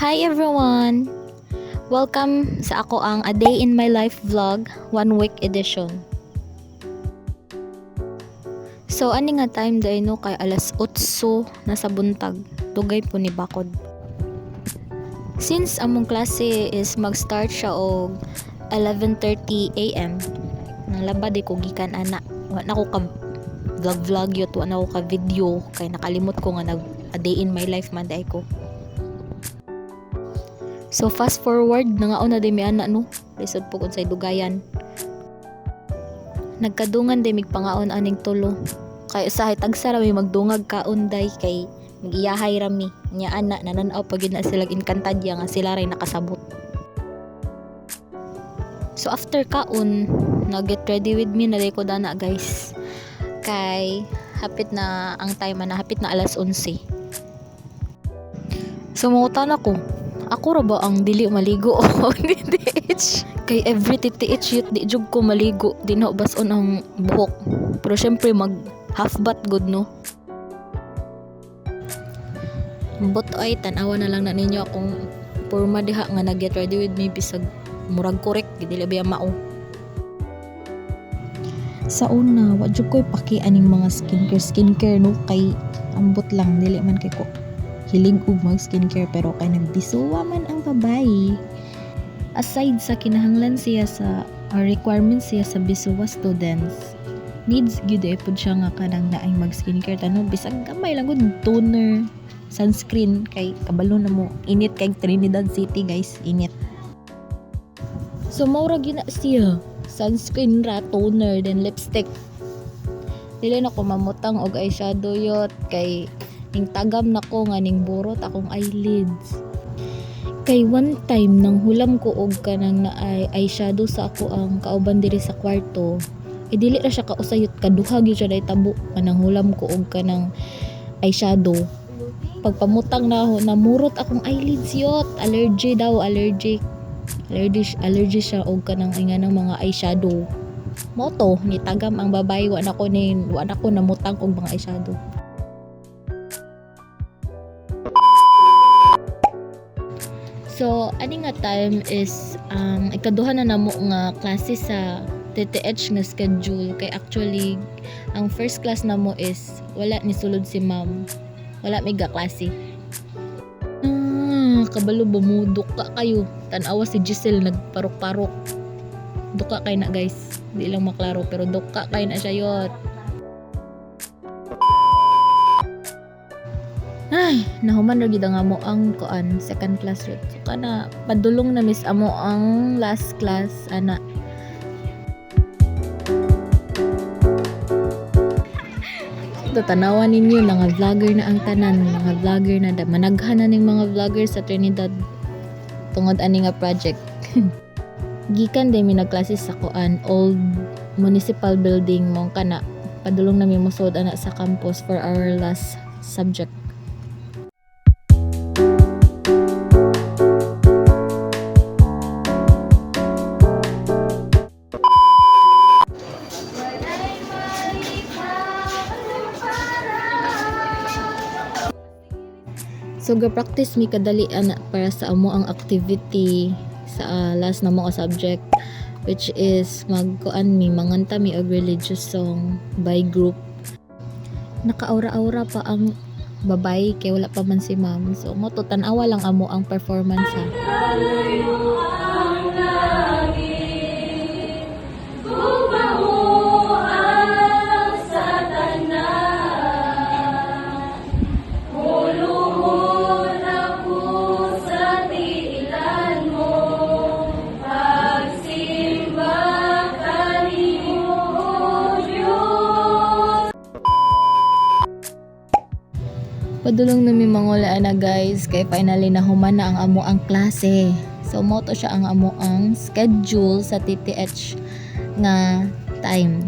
Hi everyone! Welcome sa ako ang A Day in My Life vlog, 1 week edition. So ani nga time day no kay alas 8 na sa buntag, tugay po ni bakod. Since among klase is mag-start siya og 11:30 AM, nalaba di ko gikan ana. Wa na ko ka vlog yut, wa na ko ka video kay nakalimot ko nga nag A Day in My Life man day ko. So fast forward, nangaon na di mi ana no. Lisod po kun sa dugayan. Nagkadungan di mig pangaon aning tulo. Kay usahay tagsara may magdungag kaon day kay magiyahay rami. Nya ana nananaw pag na sila inkantadya nga sila ray nakasabot. So after kaon, nag-get ready with me na ko dana guys. Kay hapit na ang time na hapit na alas 11. So mangutan ako ra ba ang dili maligo o TTH? Kay every TTH yut di jug ko maligo, di na bason ang buhok. Pero syempre mag half bath good no. But ay tan-awa na lang na ninyo akong porma diha nga nag-get ready with me bisag murag korek dili biya mao. Sa una, wa jud ko'y paki aning mga skincare no kay ambot lang dili man kay ko hilig og mag skincare pero kay nagbisuwa man ang babae. Aside sa kinahanglan siya sa requirements siya sa bisuwa students, needs gyud pud siya nga kanang naay mag skincare tanon bisag gamay lang gud toner, sunscreen kay kabalo na mo init kay Trinidad City guys, init. So maura gyud na siya, sunscreen ra, toner, then lipstick. Dili na ko mamutang og eyeshadow yot kay ning tagam na ko nga ning burot akong eyelids. Kay one time nang hulam ko og kanang na eyeshadow sa ako ang kauban diri sa kwarto, dili ra siya kausayot, kaduhag yun siya day tabo kanang hulam ko og kanang eyeshadow. Pagpamutang na ako, namurot akong eyelids yot, allergy siya og kanang inganang mga eyeshadow. Moto ni tagam ang babae, wa na ko namutang og mga eyeshadow. So, ani nga time is ikaduha na namo nga klase sa TTH nga schedule kay actually ang first class namo is wala ni sulod si ma'am. Wala may ga klase. Kabalo ba mo duka kayo. Tan-awa si Giselle nagparok-parok. Duka kay na guys. Di lang maklaro pero duka kay na siya yot. Ay, nahuman ra gid nga mo ang kuan second class yun. So kana padulong na miss amo ang last class ana. Tanawan ninyo nga vlogger na ang tanan, mga vlogger na managhan na ning mga vlogger sa Trinidad tungod ani nga project. Gikan day mi nagklase sa kuan old municipal building mo kana padulong na mi mosud ana sa campus for our last subject. So ga-practice mi kadali ana para sa amo ang activity sa last na mo subject, which is magkuan mi manganta mi og religious song by group. Naka-aura-aura pa ang babay kay wala pa man si ma'am. So mo to tan-awa lang amo ang performance ha. Padulong na mi mangula na guys kay finally nahuman na ang amo ang klase. So moto siya ang amo ang schedule sa TTH nga time.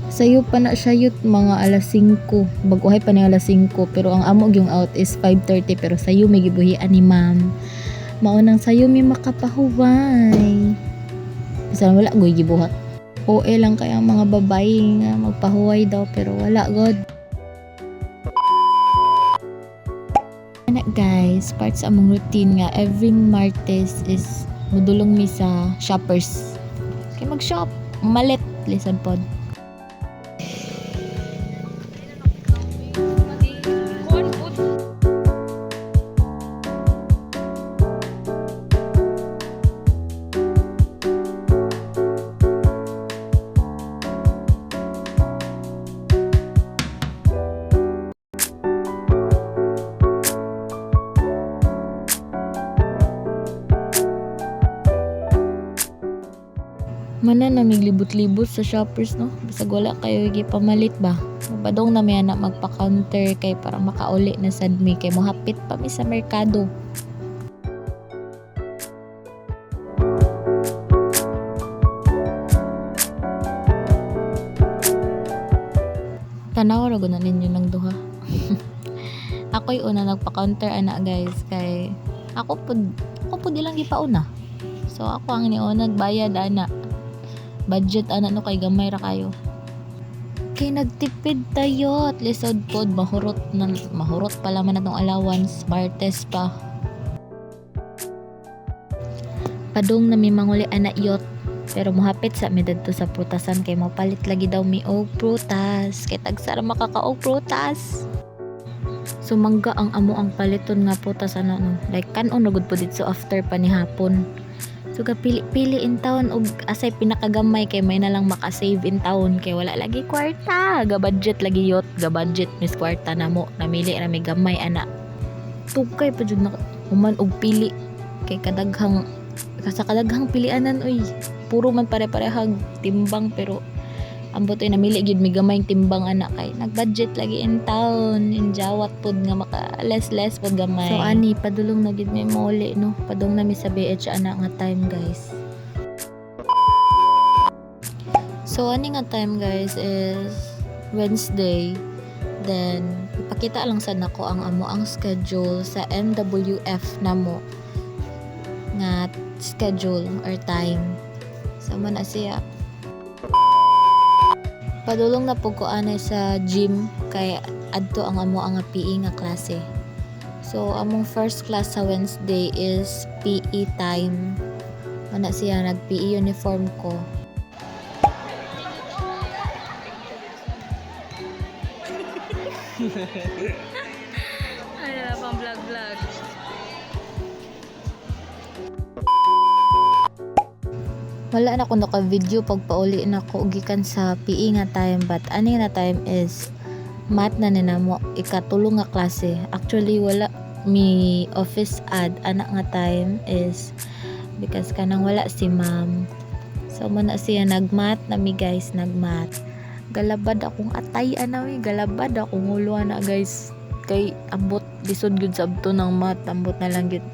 Sayo pa na siya yut mga alas 5. Baguhay pa ni alas 5 pero ang amo yung out is 5:30 pero sayo may gibuhian ni ma'am. Maunang sayo mi makapahuway. Bisan wala goy gibuhat. OA lang kaya ang mga babae nga magpahuway daw pero wala god. guys, part sa among routine nga every Martes is mudulong mi sa shoppers. Kay mag-shop, malit lisod pod. Mana na miglibot-libot sa shoppers no. Bisag wala kayo gipamalit ba. Padong na may anak magpa-counter kay para makauli na sad mi kay mohapit pa mi sa merkado. Tanaw ra gud na ninyo ng duha. Ako'y una nagpa-counter ana guys kay ako pud ilang gipauna. So ako ang niuna nagbayad ana. Budget ana no kay gamay ra kayo. Kay nagtipid tayo at lisod pod mahurot pala man atong allowance Martes pa. Padong na mi manguli ana yot pero mohapit sa mi dadto sa prutasan kay mapalit lagi daw mi og prutas kay tagsara makakaog prutas. Sumangga ang amo ang paliton nga prutas ana no. Like kanon ragud pod dito after pa ni hapon. So pili in town og asay pinakagamay kay may na lang maka-save in town kay wala lagi kwarta. Ga budget lagi yot, ga budget mis kwarta namo. Namili ra mi gamay ana. Tugkay pa jud na human og pili kay kadaghang pilianan oy. Puro man pare-parehag timbang pero ambot ay namili gyud mi gamay timbang ana kay nag-budget lagi in town in jawat pod nga maka less pod gamay. So ani padulong na gyud mi muli no. Padung na mi sa BH ana nga time guys. So ani nga time guys is Wednesday. Then ipakita lang sa nako ang amo ang schedule sa MWF namo nga schedule or time. So man na siya. Padulong na po ko anay sa gym kay adto ang amo ang PE nga klase. So among first class sa Wednesday is PE time. Ana siya nag-PE uniform ko. Ay, pang vlog. Wala na ko naka-video pagpauli na ko gikan sa PE nga time but ani nga time is math na ninamo ikatulong nga klase. Actually wala mi office ad anak nga time is because kanang wala si ma'am. So man na siya nagmath na mi guys, nagmath. Galabad akong atay anawi, galabad akong ulo na guys. Kay ambot lisod gyud sa abto ng math, ambot na lang gyud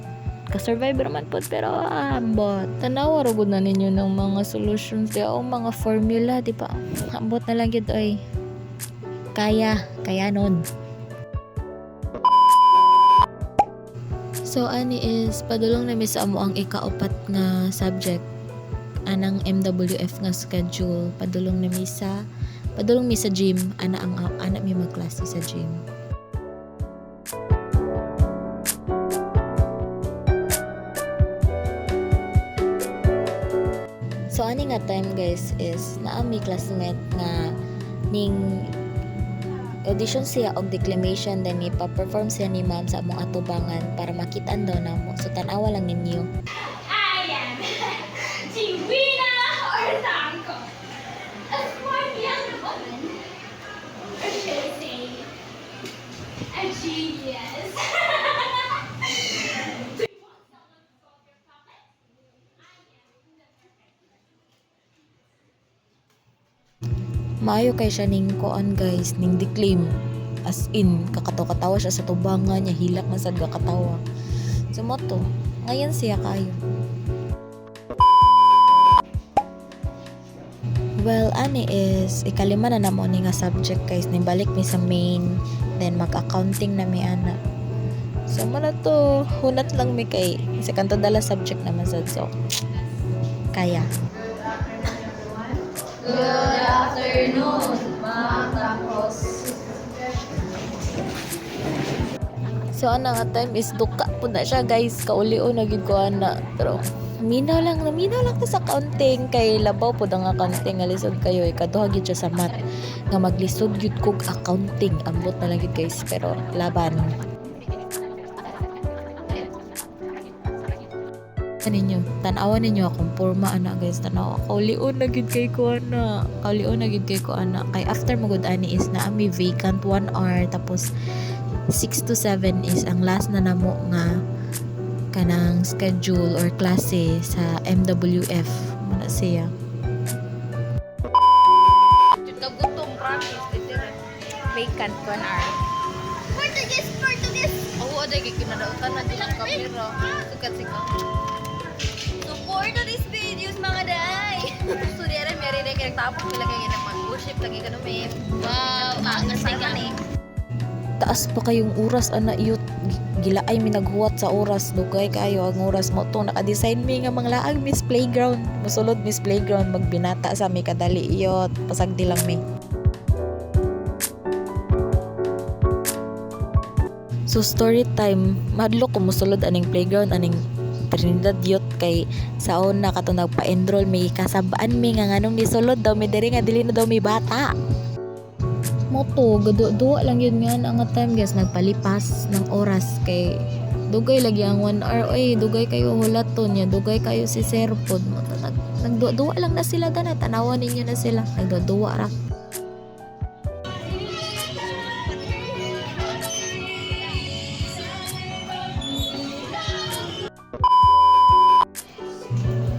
ka-survivor man po pero ambot tanawa ra gud na ninyo ng mga solutions di o mga formula di ba ambot na lang gid oy kaya nun. So ani is padulong na mi sa amo ang ikaapat nga subject anang MWF nga schedule. Padulong mi sa gym ana mi magklase sa gym. So ani nga time guys is naa mi classmate nga ning audition siya og declamation then ipa-perform siya ni ma'am sa among atubangan para makitaan daw namo. So tan-awa lang ninyo. I am Tingwina Orthanco, a smart young woman, or should I say, a genius. Maayo kay siya ning koan guys, ning declaim. As in, kakatawa siya sa tubangan niya, hilak na sad kakatawa. So moto, ngayon siya kayo. Well, ani is ikalima na namo ni nga subject guys, nibalik mi sa main, then mag-accounting na mi ana. So mo na to, hunat lang mi kay sa kanto dala subject naman sad so kaya. Good afternoon, mga kapos. So ana nga time is duka po na siya guys, kaulio na gid ko ana. Pero naminaw lang ta sa counting kay labaw po nga counting nga lisod kayo ikaduha gid siya sa math. Nga maglisod gyud kog accounting ambot na lang gid guys pero laban. Ninyo, tanawan ninyo akong forma ana guys, tanawa kaulion na gid kay ko ana, kay after magud ani is na ami vacant 1 hour tapos 6 to 7 is ang last na namo nga kanang schedule or klase sa MWF muna siya. Kagutom practice vacant 1 hour. Portuguese. Oo, dahil kinadautan na din ang kamera. Sukat sika. Support to these videos, mga day. So, di rin, may rin kayo tapos nila kayo na mag-worship lagi ka namin. Wow, angas na ka ni. Taas pa kayong oras ana iyot gilaay mi naghuwat sa oras dugay kayo ang oras mo to naka-design mi nga mga laag Miss Playground musulod Miss Playground magbinata sa mi kadali iyot pasagdi lang mi. So story time madlo ko musulod aning playground aning Trinidad Youth kay saon na katong nagpa-enroll mi kasabaan mi nga nganong nisulod daw mi diri nga dili na daw mi bata. Moto gado-duwa lang yun nga nga time guys nagpalipas ng oras kay dugay lagi ang 1 hour oy dugay kayo hulaton niya dugay kayo si Sir Pod mo nagduwa lang na sila dana tanawan ninyo na sila nagduwa ra.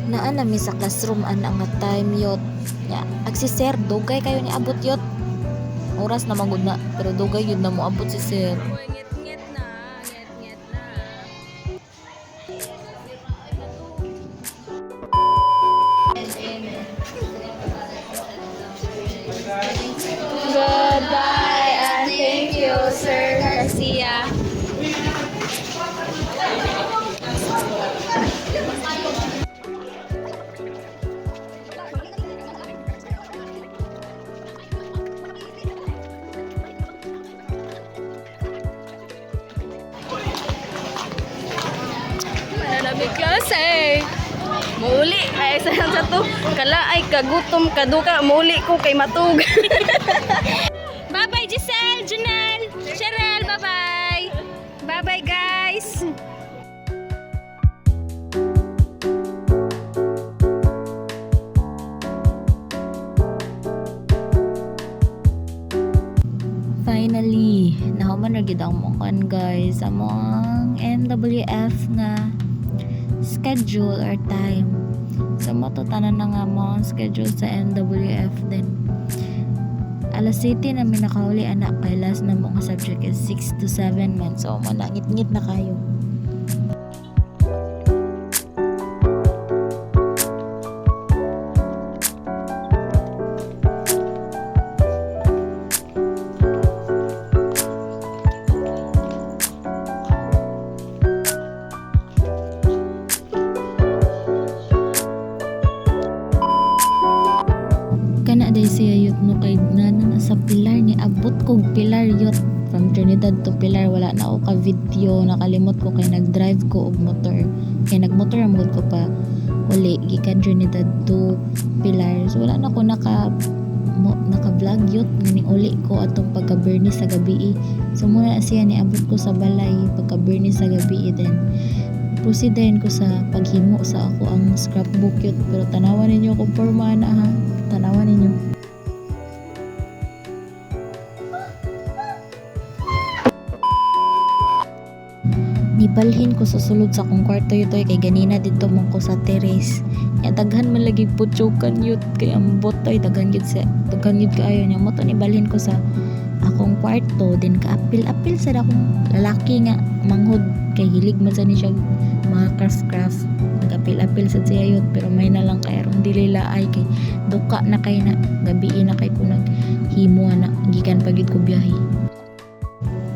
Naan mi sa classroom ana nga time yot nya agsi Sir dugay kayo ni abot yot oras na magud na pero dugay yun na mo abot si Sir. Ngit-ngit na. Goodbye and thank you, Sir Garcia. Mananamig klase. Muli ay sa to. Kala ay kagutom kaduka muli ko kay matug. Bye-bye, Giselle, Janelle, Cheryl, bye-bye. Bye-bye, guys. Finally, nahuman na gid ang mongkan guys among MWF nga schedule or time. So mo to tanan na nga mo schedule sa MWF then alas 7 na mi nakauli anak kay last na mo nga subject is 6 to 7 man so mo na ngit-ngit na kayo. Kana day siya yut no kay na sa Pilar ni abot kog Pilar yut from Trinidad to Pilar wala na ako ka video nakalimot ko kay nag-drive ko og motor kay nagmotor amod ko pa uli gikan Trinidad to Pilar so wala na ko naka-vlog yut ngani uli ko atong pagka-Bernie sa gabi so muna siya ni abot ko sa balay pagka-Bernie sa gabi then proceedahin ko sa paghimo sa ako ang scrapbook yut pero tanawan ninyo kung forma na ha tanawan ninyo. Nibalhin ko sa sulod sa akong kwarto yutoy kay ganina dito mong ko sa terrace. Nya daghan man lagi putsukan yut kay ambot toy daghan yut kaayo nya mo to nibalhin ko sa akong kwarto din kaapil-apil sa akong lalaki nga manghod kay hilig man sa ni siya mga craft nagapil-apil sa siya yut pero may na lang kay aron dili laay kay duka na kay na gabi na kay ko naghimo na gikan pagid ko biyahe.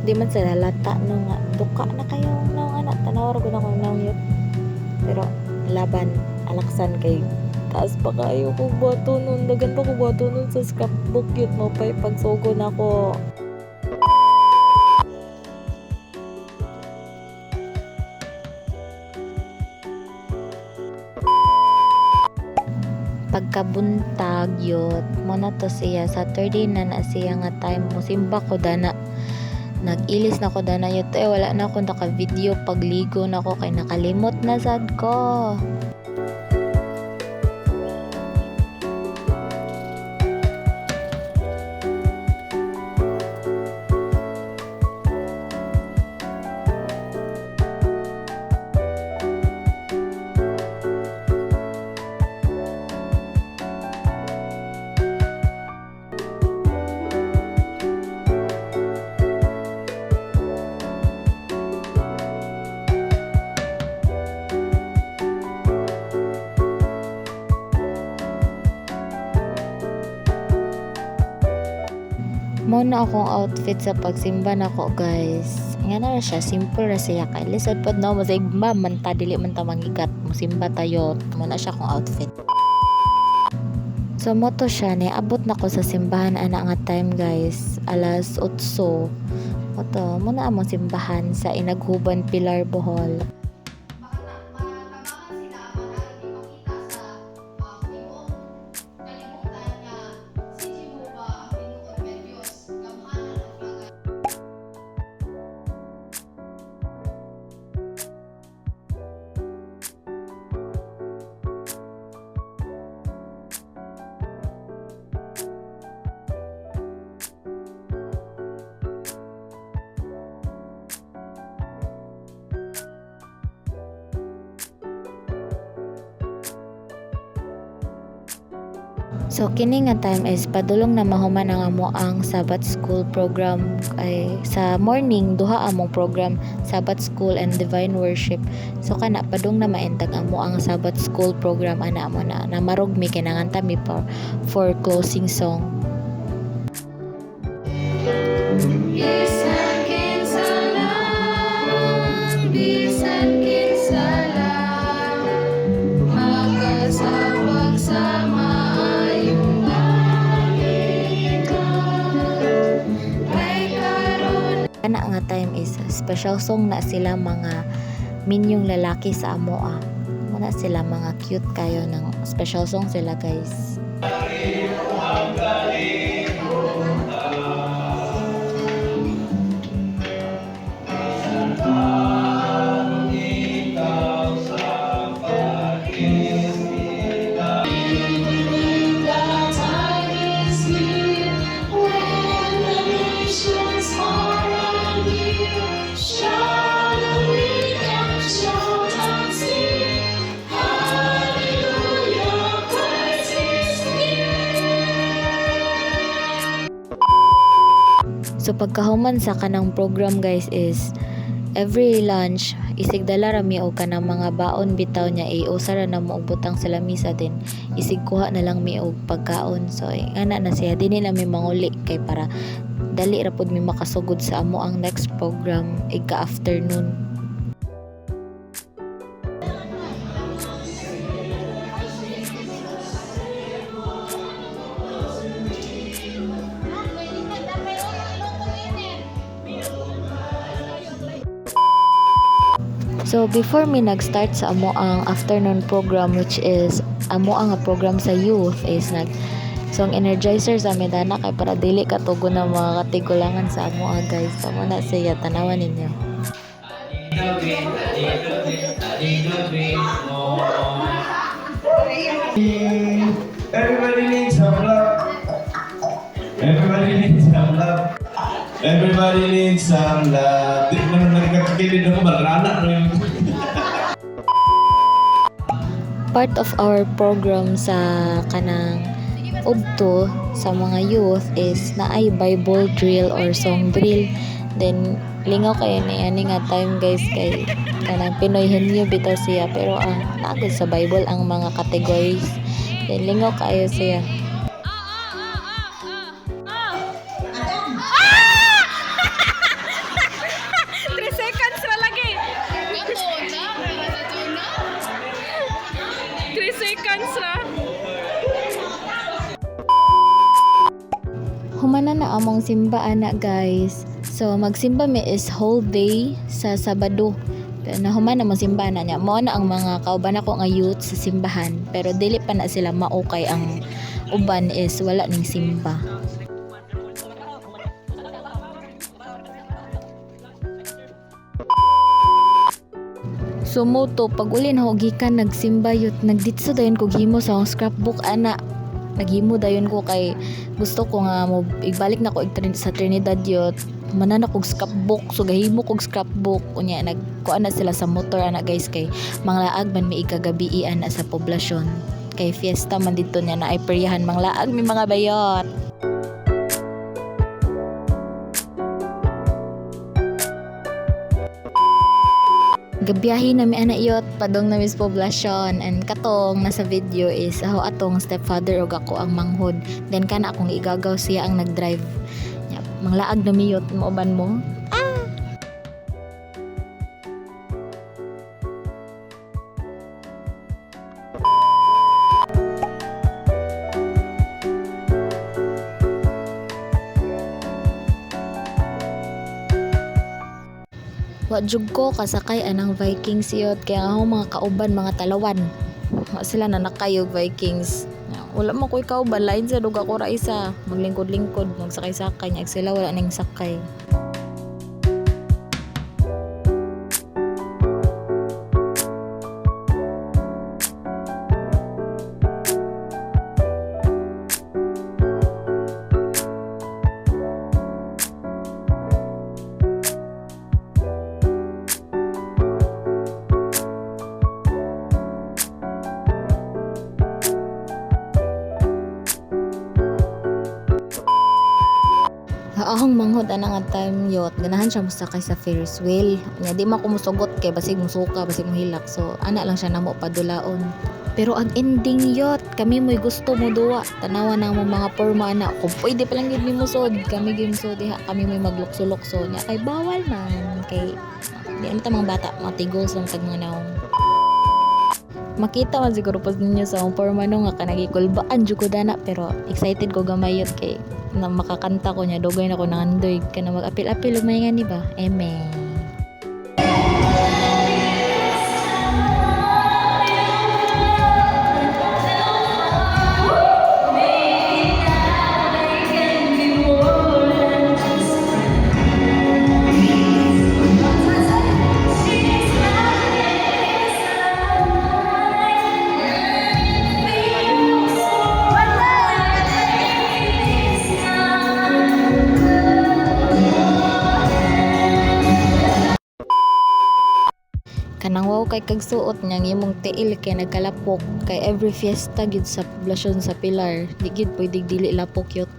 Di man sa lalata no nga duka na kayo no anak tanawar ko na ko nang yut pero laban alaksan kay taas pa kayo kung bato nun dagan pa ko bato nun sa scrapbook yut mo pa pagsugo na ko. pagkabuntag yun mo na to siya Saturday na siya nga time mo simba ko dana nag-ilis na ko dana yun wala na ako naka video pagligo na ko kay nakalimot na sad ko. Mo na akong outfit sa pagsimba nako guys. Nga na siya, simple ra siya kay lisod pod no masigba man ta dili man ta mangigat musimba tayo. Mo na siya akong outfit. So mo to siya ni abot na ko sa simbahan ana nga time guys. Alas 8. Mo na among simbahan sa Inaghuban Pilar Bohol. So kini nga time is padulong na mahuman ang amo ang Sabbath School program ay sa morning duha among program Sabbath School and Divine Worship. So kana padung na maentag amo ang Sabbath School program ana mo na marog mi kinangan ta mi for closing song. Kana nga time is special song na sila mga minyong lalaki sa amoa. Muna sila mga cute kayo ng special song sila guys. So pagkahuman sa kanang program guys is every lunch isig dala ra mi og kanang mga baon bitaw niya usa ra na mo og butang sa lamisa din isig kuha na lang mi og pagkaon. So ana na siya dinhi na mi manguli kay para dali ra pud mi makasugod sa amo ang next program ika afternoon. So before me nag-start sa amo ang afternoon program which is amo ang program sa youth is so ang energizer sa medana kay para dili katugo na mga katigulangan sa amo guys. So muna siya tanawan ninyo. Everybody needs some love. Everybody needs some love. Everybody needs some love. Di naman nagkakakilid ako, marana na yung... Part of our program sa kanang udto sa mga youth is naay Bible drill or song drill. Then lingaw kayo ni ani nga time guys kay kanang Pinoy henyo bitaw siya pero naagad sa Bible ang mga categories. Then lingaw kayo siya. 3 seconds ra lagi. 3 seconds ra. Humana na among simba ana guys. So magsimba mi is whole day sa Sabado. Nahuman na mo simbahan na niya. Mao na ang mga kauban ako nga youth sa simbahan. Pero dili pa na sila maukay, ang uban is wala ning simba. Sumuto pag uli na gikan nagsimba yut nagditso dayon ko himo sa akong scrapbook ana. Naghimo dayon ko kay gusto ko nga mo ibalik na ko sa Trinidad yut. Manan akong scrapbook, so gahimo kog scrapbook unya nagkuan na sila sa motor ana guys, kay manglaag man may ikagabiian na sa poblasyon. Kay fiesta man dito niya na ay peryahan manglaag may mga bayot. Gabiyahin na mi ana iyot padong na mis poblasyon, and katong nasa video is ako atong stepfather ug ako ang manghod, then kana akong igagaw siya ang nagdrive. Manglaag na miyot mo uban mo. Wa jud ko kasakay anang Vikings yot, kaya ako mga kauban mga talawan. Wa sila na nakayog Vikings. Wala mo ko'y kauban, lain sa duga ko ra isa. Maglingkod-lingkod, magsakay-sakay niya. Sila wala nang sakay. Ahong manghod ana nga time yot, ganahan siya musakay sa Ferris wheel. Nya di man ko musugot kay basig musuka, basig mohilak. So ana lang siya namo padulaon. Pero ang ending yot, kami mo'y gusto mo duwa. Tanawa na mo mga porma na. Kung pwede pa lang yun mi musod, kami gyud musod diha, kami mo'y maglukso-lukso. Nya kay bawal man kay di ano ta mga bata, mga tigos lang tag mga naong. Makita man siguro pas ninyo sa akong porma no nga kanagikulbaan jud ko dana, pero excited ko gamay yot kay na makakanta ko niya, dugay na ko nangandoy ka na mag-apil-apil umay nga ni ba? Amen. Kanang wow kay kagsuot niya imong tiil kay nagkalapok, kay every fiesta gid sa poblasyon sa Pilar di gid pwedeng dili lapok yot.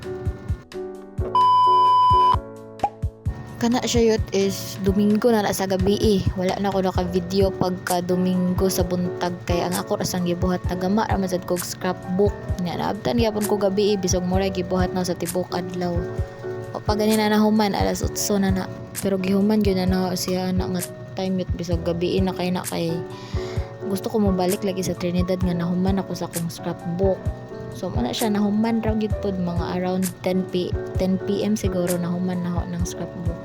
Kana siya yot is Domingo na sa gabi wala na ko naka-video pagka Domingo sa buntag, kay ang ako rasang gibuhat nagama ra man sad kog scrapbook nya naabtan gyapon ko gabi bisog moray gibuhat na sa tibok adlaw. O pag ganina na human alas 8 na pero gihuman gyud na siya na nga time yut bisag gabi na kay gusto ko mabalik lagi sa Trinidad nga nahuman ako sa akong scrapbook. So mana siya nahuman ra gyud pod mga around 10 PM siguro nahuman na ako ng scrapbook.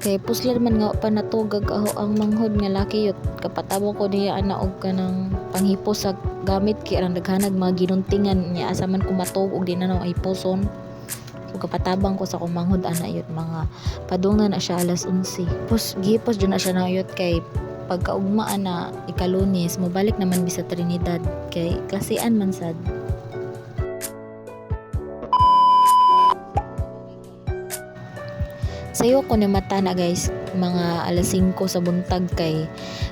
Kay puslan man nga pa natugag ako ang manghod nga laki yut, kapatabo ko diya ana og kanang panghipo sa gamit kay ang daghanag mga ginuntingan niya asa man ko matug og di na ay puson. So kapatabang ko sa akong manghod ana yut mga padung na siya alas 11. Gipos dyan na siya na yut kay pagkaugmaan na ikalunis mobalik naman mi sa Trinidad kay klasian man sad. Sayo ko ni mata na guys mga alas 5 sa buntag kay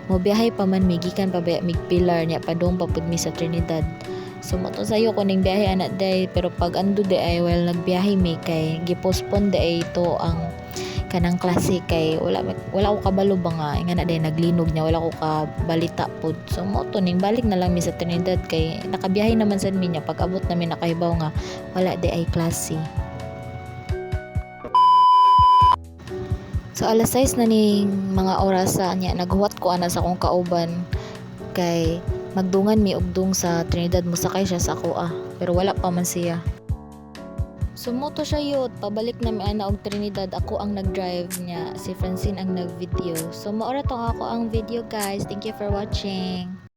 mobiyahe pa man migikan pa ba Pilar niya padung papud mi sa Trinidad. So moto sayo ko ning biyahe anak day, pero pag ando day ay nagbiyahe mi kay gipostpone day ito ang kanang klase kay wala ko kabalo ba nga na day naglinog niya, wala ko kabalita pod. So moto ning balik na lang mi sa Trinidad kay nakabiyahe naman sad mi niya, pag abot namin nakahibaw nga wala day ay klase. So alas 6 na ning mga oras niya naghuwat ko ana sa akong kauban kay magdungan mi og dung sa Trinidad, musakay siya sa ako pero wala pa man siya. Sumuto siya yut, pabalik na mi ana og Trinidad, ako ang nag-drive niya, si Francine ang nag-video. So maura to ako ang video guys. Thank you for watching.